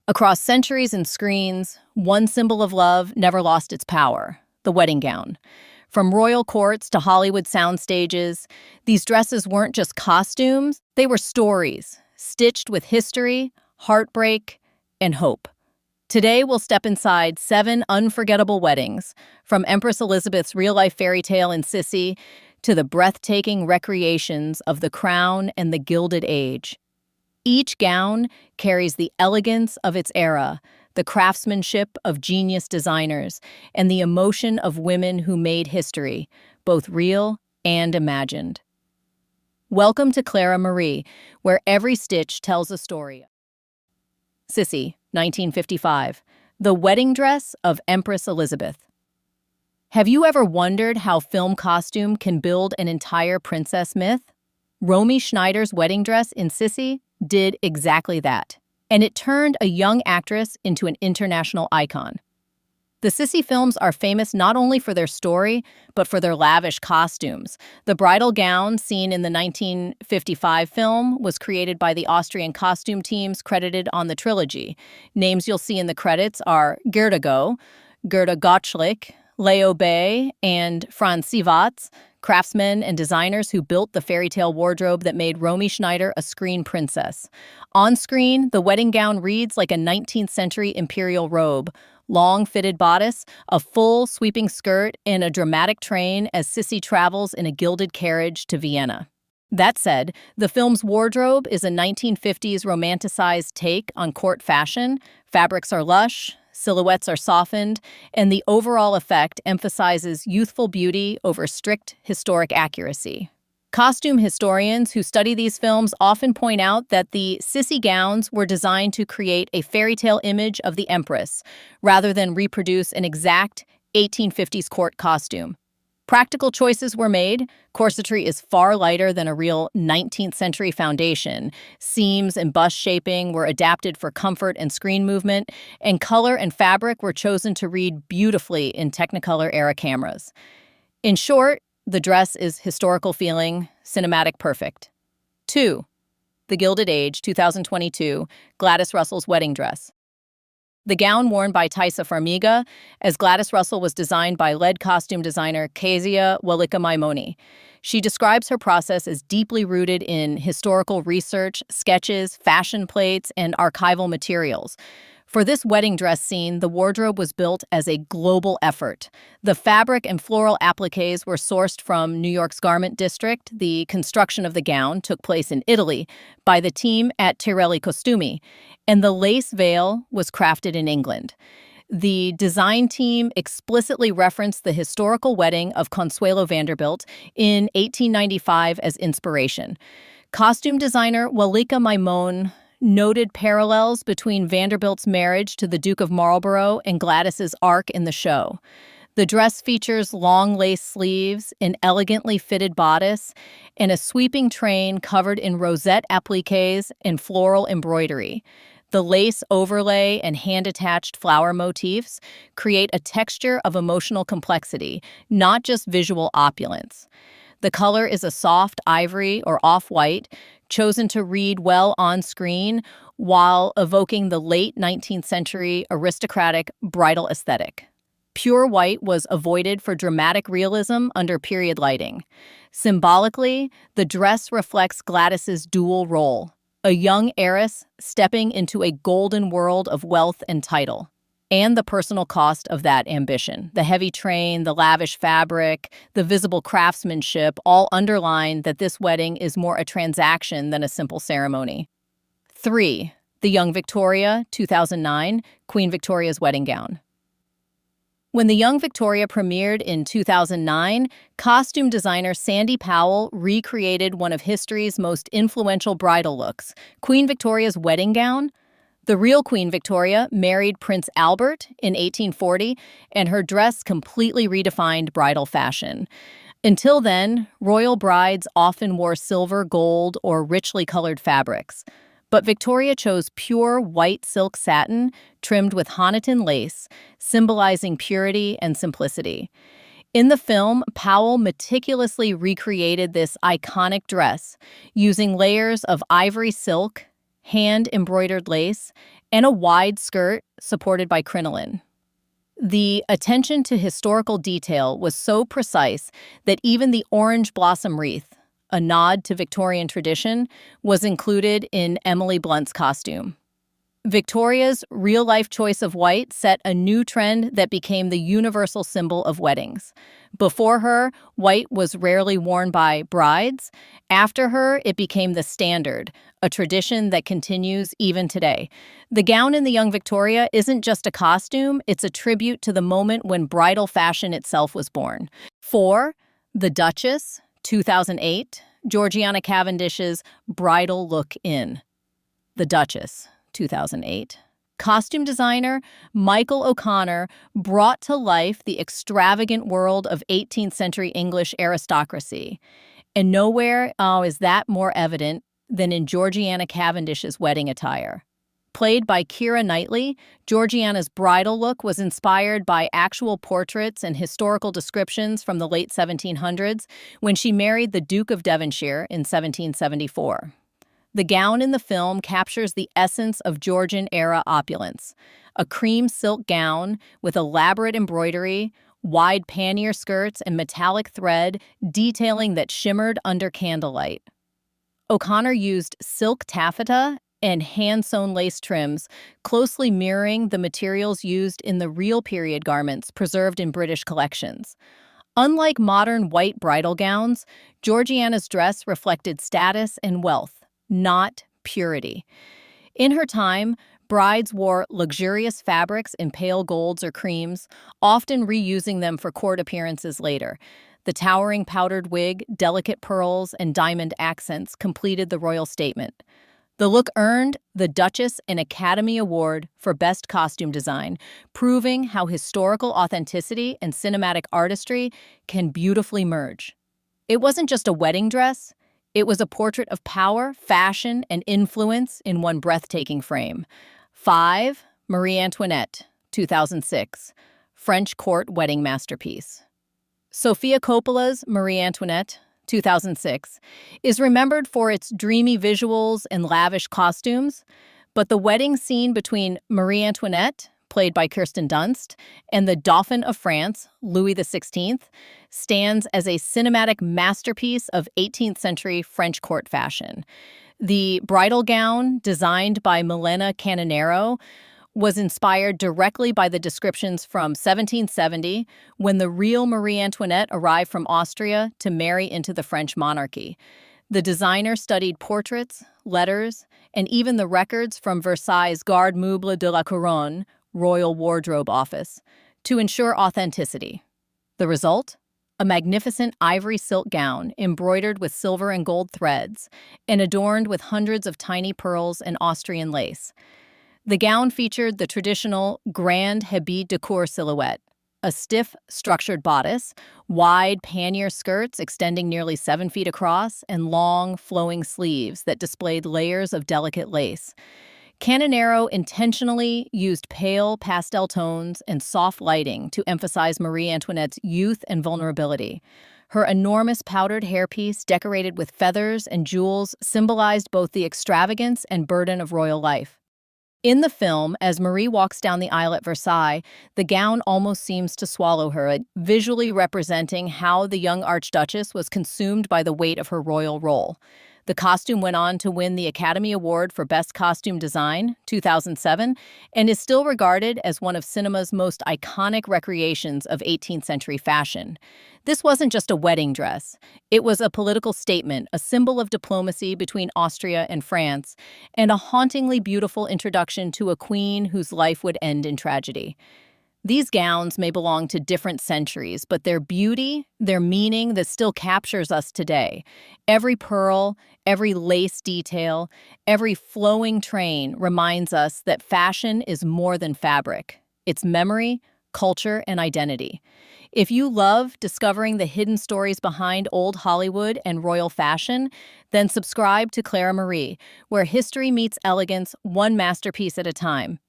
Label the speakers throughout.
Speaker 1: Across centuries and screens, one symbol of love never lost its power: the wedding gown. From royal courts to Hollywood sound stages, these dresses weren't just costumes, they were stories, stitched with history, heartbreak, and hope. Today, we'll step inside 7 unforgettable weddings, from Empress Elisabeth's real-life fairy tale in Sissi to the breathtaking recreations of the crown and the Gilded Age. Each gown carries the elegance of its era, the craftsmanship of genius designers, and the emotion of women who made history, both real and imagined. Welcome to Clara Marie, where every stitch tells a story. Sissi, 1955, the wedding dress of Empress Elisabeth. Have you ever wondered how film costume can build an entire princess myth? Romy Schneider's wedding dress in Sissi did exactly that, and it turned a young actress into an international icon. The Sissi films are famous not only for their story, but for their lavish costumes. The bridal gown seen in the 1955 film was created by the Austrian costume teams credited on the trilogy. Names you'll see in the credits are Gerda Gottschalk, Leo Bay, and Franz Sivatz, craftsmen and designers who built the fairy tale wardrobe that made Romy Schneider a screen princess. On screen, the wedding gown reads like a 19th century imperial robe: long fitted bodice, a full sweeping skirt, and a dramatic train as Sissi travels in a gilded carriage to Vienna. That said, the film's wardrobe is a 1950s romanticized take on court fashion. Fabrics are lush, silhouettes are softened, and the overall effect emphasizes youthful beauty over strict historic accuracy. Costume historians who study these films often point out that the Sissi gowns were designed to create a fairy tale image of the empress, rather than reproduce an exact 1850s court costume. Practical choices were made. Corsetry is far lighter than a real 19th century foundation. Seams and bust shaping were adapted for comfort and screen movement, and color and fabric were chosen to read beautifully in Technicolor-era cameras. In short, the dress is historical feeling, cinematic perfect. 2. The Gilded Age, 2022, Gladys Russell's wedding dress. The gown worn by Taissa Farmiga as Gladys Russell was designed by lead costume designer Kezia Walika Maimoni. She describes her process as deeply rooted in historical research, sketches, fashion plates, and archival materials. For this wedding dress scene, the wardrobe was built as a global effort. The fabric and floral appliques were sourced from New York's Garment District. The construction of the gown took place in Italy by the team at Tirelli Costumi, and the lace veil was crafted in England. The design team explicitly referenced the historical wedding of Consuelo Vanderbilt in 1895 as inspiration. Costume designer Walika Maimon noted parallels between Vanderbilt's marriage to the Duke of Marlborough and Gladys's arc in the show. The dress features long lace sleeves, an elegantly fitted bodice, and a sweeping train covered in rosette appliques and floral embroidery. The lace overlay and hand-attached flower motifs create a texture of emotional complexity, not just visual opulence. The color is a soft ivory or off-white, chosen to read well on screen while evoking the late 19th century aristocratic bridal aesthetic. Pure white was avoided for dramatic realism under period lighting. Symbolically, the dress reflects Gladys's dual role: a young heiress stepping into a golden world of wealth and title, and the personal cost of that ambition. The heavy train, the lavish fabric, the visible craftsmanship all underline that this wedding is more a transaction than a simple ceremony. 3. The Young Victoria, 2009, Queen Victoria's wedding gown. When The Young Victoria premiered in 2009, costume designer Sandy Powell recreated one of history's most influential bridal looks: Queen Victoria's wedding gown. The real Queen Victoria married Prince Albert in 1840, and her dress completely redefined bridal fashion. Until then, royal brides often wore silver, gold, or richly colored fabrics. But Victoria chose pure white silk satin trimmed with Honiton lace, symbolizing purity and simplicity. In the film, Powell meticulously recreated this iconic dress, using layers of ivory silk, hand-embroidered lace, and a wide skirt supported by crinoline. The attention to historical detail was so precise that even the orange blossom wreath, a nod to Victorian tradition, was included in Emily Blunt's costume. Victoria's real-life choice of white set a new trend that became the universal symbol of weddings. Before her, white was rarely worn by brides. After her, it became the standard, a tradition that continues even today. The gown in the young Victoria isn't just a costume, it's a tribute to the moment when bridal fashion itself was born. 4. The Duchess, 2008, Georgiana Cavendish's bridal look in. The Duchess, 2008. Costume designer Michael O'Connor brought to life the extravagant world of 18th century English aristocracy. And nowhere is that more evident than in Georgiana Cavendish's wedding attire. Played by Keira Knightley, Georgiana's bridal look was inspired by actual portraits and historical descriptions from the late 1700s when she married the Duke of Devonshire in 1774. The gown in the film captures the essence of Georgian-era opulence, a cream silk gown with elaborate embroidery, wide pannier skirts, and metallic thread detailing that shimmered under candlelight. O'Connor used silk taffeta and hand-sewn lace trims, closely mirroring the materials used in the real period garments preserved in British collections. Unlike modern white bridal gowns, Georgiana's dress reflected status and wealth, not purity. In her time, brides wore luxurious fabrics in pale golds or creams, often reusing them for court appearances later. The towering powdered wig, delicate pearls, and diamond accents completed the royal statement. The look earned the Duchess an Academy Award for Best Costume Design, proving how historical authenticity and cinematic artistry can beautifully merge. It wasn't just a wedding dress. It was a portrait of power, fashion, and influence in one breathtaking frame. 5. Marie Antoinette, 2006, French court wedding masterpiece. Sofia Coppola's Marie Antoinette, 2006, is remembered for its dreamy visuals and lavish costumes, but the wedding scene between Marie Antoinette, played by Kirsten Dunst, and the Dauphin of France, Louis XVI, stands as a cinematic masterpiece of 18th century French court fashion. The bridal gown, designed by Milena Canonero, was inspired directly by the descriptions from 1770, when the real Marie Antoinette arrived from Austria to marry into the French monarchy. The designer studied portraits, letters, and even the records from Versailles' Garde Meuble de la Couronne, Royal Wardrobe Office, to ensure authenticity. The result? A magnificent ivory silk gown embroidered with silver and gold threads and adorned with hundreds of tiny pearls and Austrian lace. The gown featured the traditional grande habit de cour silhouette, a stiff, structured bodice, wide pannier skirts extending nearly 7 feet across, and long, flowing sleeves that displayed layers of delicate lace. Canonero intentionally used pale pastel tones and soft lighting to emphasize Marie Antoinette's youth and vulnerability. Her enormous powdered hairpiece, decorated with feathers and jewels, symbolized both the extravagance and burden of royal life. In the film, as Marie walks down the aisle at Versailles, the gown almost seems to swallow her, visually representing how the young Archduchess was consumed by the weight of her royal role. The costume went on to win the Academy Award for Best Costume Design, 2007, and is still regarded as one of cinema's most iconic recreations of 18th century fashion. This wasn't just a wedding dress. It was a political statement, a symbol of diplomacy between Austria and France, and a hauntingly beautiful introduction to a queen whose life would end in tragedy. These gowns may belong to different centuries, but their beauty, their meaning that still captures us today. Every pearl, every lace detail, every flowing train reminds us that fashion is more than fabric. It's memory, culture, and identity. If you love discovering the hidden stories behind old Hollywood and royal fashion, then subscribe to Clara Marie, where history meets elegance one masterpiece at a time.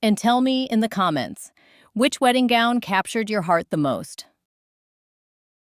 Speaker 1: And tell me in the comments, which wedding gown captured your heart the most?